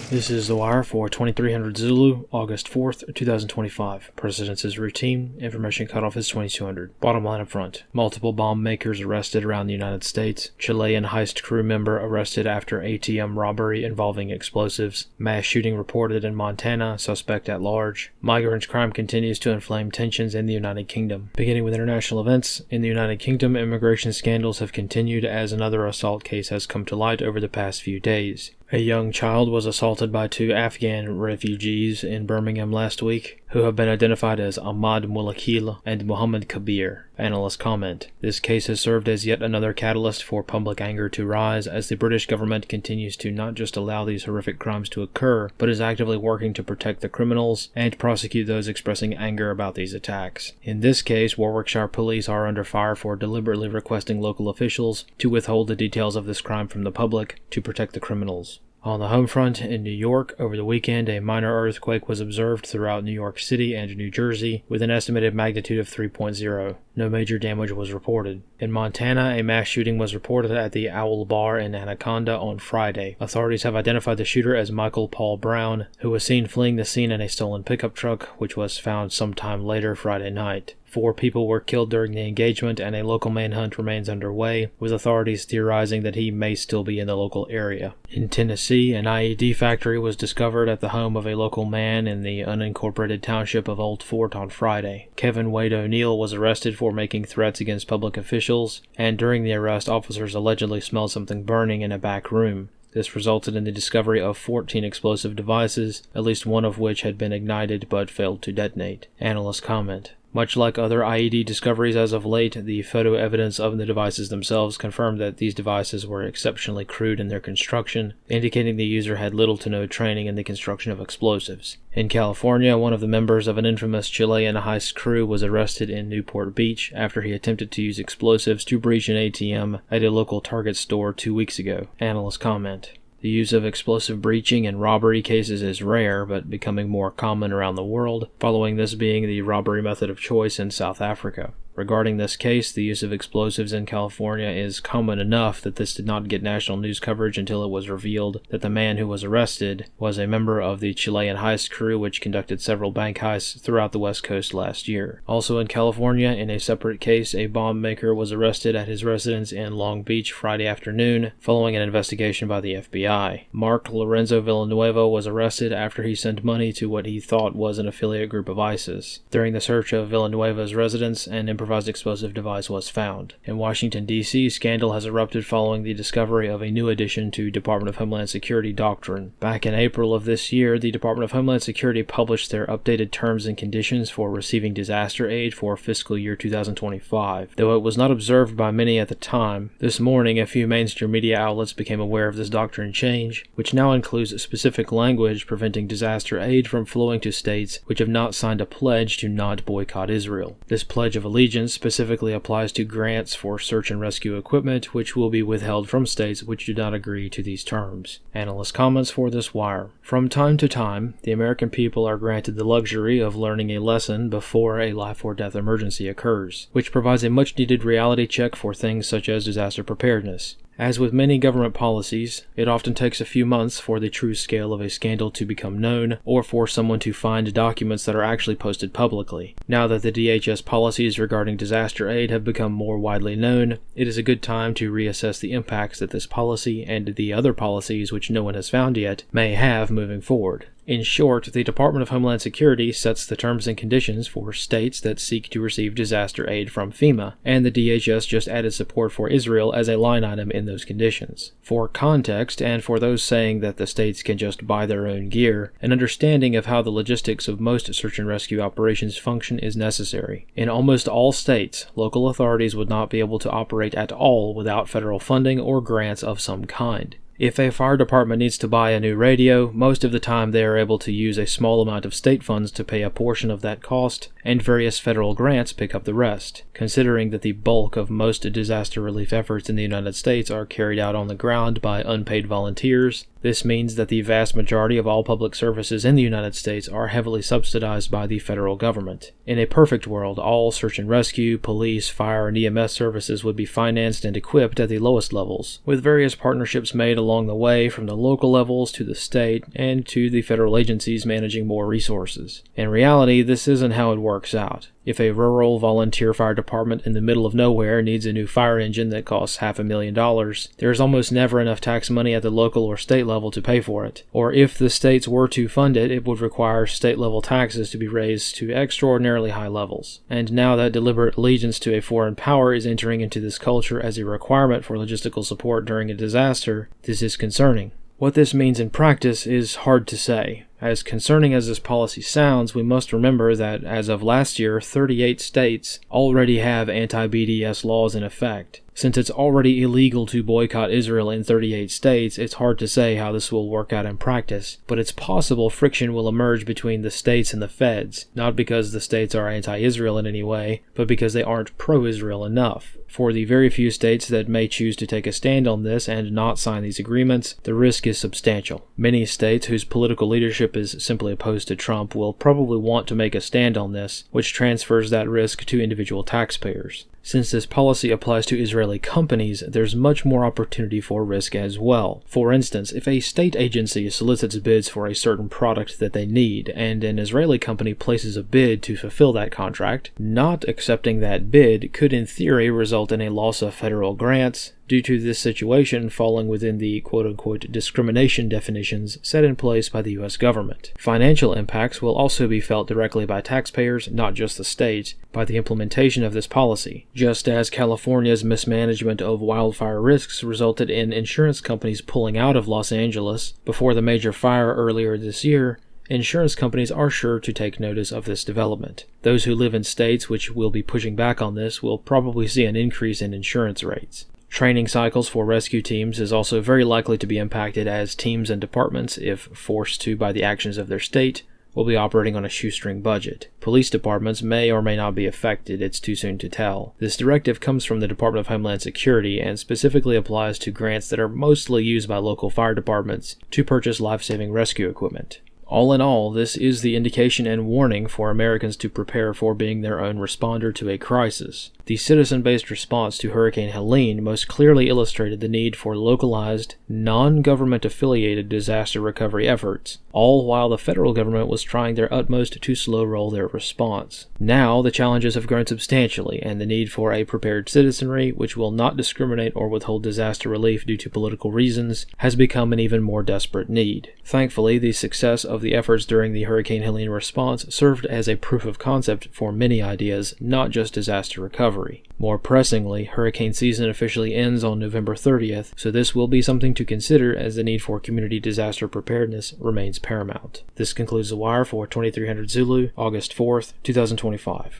This is The Wire for 2300 Zulu, August 4th, 2025. Precedence is routine. Information cutoff is 2200. Bottom line up front. Multiple bomb makers arrested around the United States. Chilean heist crew member arrested after ATM robbery involving explosives. Mass shooting reported in Montana. Suspect at large. Migrant crime continues to inflame tensions in the United Kingdom. Beginning with international events, in the United Kingdom, immigration scandals have continued as another assault case has come to light over the past few days. A young child was assaulted by two Afghan refugees in Birmingham last week, who have been identified as Ahmad Mulakil and Muhammad Kabir. Analysts comment, this case has served as yet another catalyst for public anger to rise as the British government continues to not just allow these horrific crimes to occur, but is actively working to protect the criminals and prosecute those expressing anger about these attacks. In this case, Warwickshire police are under fire for deliberately requesting local officials to withhold the details of this crime from the public to protect the criminals. On the home front, in New York, over the weekend, a minor earthquake was observed throughout New York City and New Jersey, with an estimated magnitude of 3.0. No major damage was reported. In Montana, a mass shooting was reported at the Owl Bar in Anaconda on Friday. Authorities have identified the shooter as Michael Paul Brown, who was seen fleeing the scene in a stolen pickup truck, which was found sometime later Friday night. 4 people were killed during the engagement, and a local manhunt remains underway, with authorities theorizing that he may still be in the local area. In Tennessee, an IED factory was discovered at the home of a local man in the unincorporated township of Old Fort on Friday. Kevin Wade O'Neill was arrested for making threats against public officials, and during the arrest, officers allegedly smelled something burning in a back room. This resulted in the discovery of 14 explosive devices, at least one of which had been ignited but failed to detonate. Analysts comment, much like other IED discoveries as of late, the photo evidence of the devices themselves confirmed that these devices were exceptionally crude in their construction, indicating the user had little to no training in the construction of explosives. In California, one of the members of an infamous Chilean heist crew was arrested in Newport Beach after he attempted to use explosives to breach an ATM at a local Target store 2 weeks ago. Analysts comment, the use of explosive breaching in robbery cases is rare, but becoming more common around the world, following this being the robbery method of choice in South Africa. Regarding this case, the use of explosives in California is common enough that this did not get national news coverage until it was revealed that the man who was arrested was a member of the Chilean heist crew which conducted several bank heists throughout the West Coast last year. Also in California, in a separate case, a bomb maker was arrested at his residence in Long Beach Friday afternoon following an investigation by the FBI. Mark Lorenzo Villanueva was arrested after he sent money to what he thought was an affiliate group of ISIS. During the search of Villanueva's residence, an improvised explosive device was found. In Washington, D.C., scandal has erupted following the discovery of a new addition to Department of Homeland Security doctrine. Back in April of this year, the Department of Homeland Security published their updated terms and conditions for receiving disaster aid for fiscal year 2025. Though it was not observed by many at the time, this morning a few mainstream media outlets became aware of this doctrine change, which now includes specific language preventing disaster aid from flowing to states which have not signed a pledge to not boycott Israel. This Pledge of Allegiance specifically applies to grants for search and rescue equipment, which will be withheld from states which do not agree to these terms. Analyst comments for this wire. From time to time, the American people are granted the luxury of learning a lesson before a life or death emergency occurs, which provides a much-needed reality check for things such as disaster preparedness. As with many government policies, it often takes a few months for the true scale of a scandal to become known, or for someone to find documents that are actually posted publicly. Now that the DHS policies regarding disaster aid have become more widely known, it is a good time to reassess the impacts that this policy and the other policies which no one has found yet may have moving forward. In short, the Department of Homeland Security sets the terms and conditions for states that seek to receive disaster aid from FEMA, and the DHS just added support for Israel as a line item in those conditions. For context, and for those saying that the states can just buy their own gear, an understanding of how the logistics of most search and rescue operations function is necessary. In almost all states, local authorities would not be able to operate at all without federal funding or grants of some kind. If a fire department needs to buy a new radio, most of the time they are able to use a small amount of state funds to pay a portion of that cost, and various federal grants pick up the rest. Considering that the bulk of most disaster relief efforts in the United States are carried out on the ground by unpaid volunteers, This means that the vast majority of all public services in the United States are heavily subsidized by the federal government. In a perfect world, all search and rescue, police, fire, and EMS services would be financed and equipped at the lowest levels, with various partnerships made along the way from the local levels to the state and to the federal agencies managing more resources. In reality, this isn't how it works out. If a rural volunteer fire department in the middle of nowhere needs a new fire engine that costs $500,000, there's almost never enough tax money at the local or state level to pay for it. Or if the states were to fund it, it would require state-level taxes to be raised to extraordinarily high levels. And now that deliberate allegiance to a foreign power is entering into this culture as a requirement for logistical support during a disaster, this is concerning. What this means in practice is hard to say. As concerning as this policy sounds, we must remember that as of last year, 38 states already have anti-BDS laws in effect. Since it's already illegal to boycott Israel in 38 states, it's hard to say how this will work out in practice, but it's possible friction will emerge between the states and the feds, not because the states are anti-Israel in any way, but because they aren't pro-Israel enough. For the very few states that may choose to take a stand on this and not sign these agreements, the risk is substantial. Many states whose political leadership is simply opposed to Trump will probably want to make a stand on this, which transfers that risk to individual taxpayers. Since this policy applies to Israeli companies, there's much more opportunity for risk as well. For instance, if a state agency solicits bids for a certain product that they need, and an Israeli company places a bid to fulfill that contract, not accepting that bid could in theory result in a loss of federal grants, due to this situation falling within the quote-unquote discrimination definitions set in place by the U.S. government. Financial impacts will also be felt directly by taxpayers, not just the state, by the implementation of this policy. Just as California's mismanagement of wildfire risks resulted in insurance companies pulling out of Los Angeles before the major fire earlier this year, insurance companies are sure to take notice of this development. Those who live in states which will be pushing back on this will probably see an increase in insurance rates. Training cycles for rescue teams is also very likely to be impacted, as teams and departments, if forced to by the actions of their state, will be operating on a shoestring budget. Police departments may or may not be affected, it's too soon to tell. This directive comes from the Department of Homeland Security and specifically applies to grants that are mostly used by local fire departments to purchase life-saving rescue equipment. All in all, this is the indication and warning for Americans to prepare for being their own responder to a crisis. The citizen-based response to Hurricane Helene most clearly illustrated the need for localized, non-government-affiliated disaster recovery efforts, all while the federal government was trying their utmost to slow-roll their response. Now, the challenges have grown substantially, and the need for a prepared citizenry, which will not discriminate or withhold disaster relief due to political reasons, has become an even more desperate need. Thankfully, the success of the efforts during the Hurricane Helene response served as a proof of concept for many ideas, not just disaster recovery. More pressingly, hurricane season officially ends on November 30th, so this will be something to consider as the need for community disaster preparedness remains paramount. This concludes The Wire for 2300 Zulu, August 4th, 2025.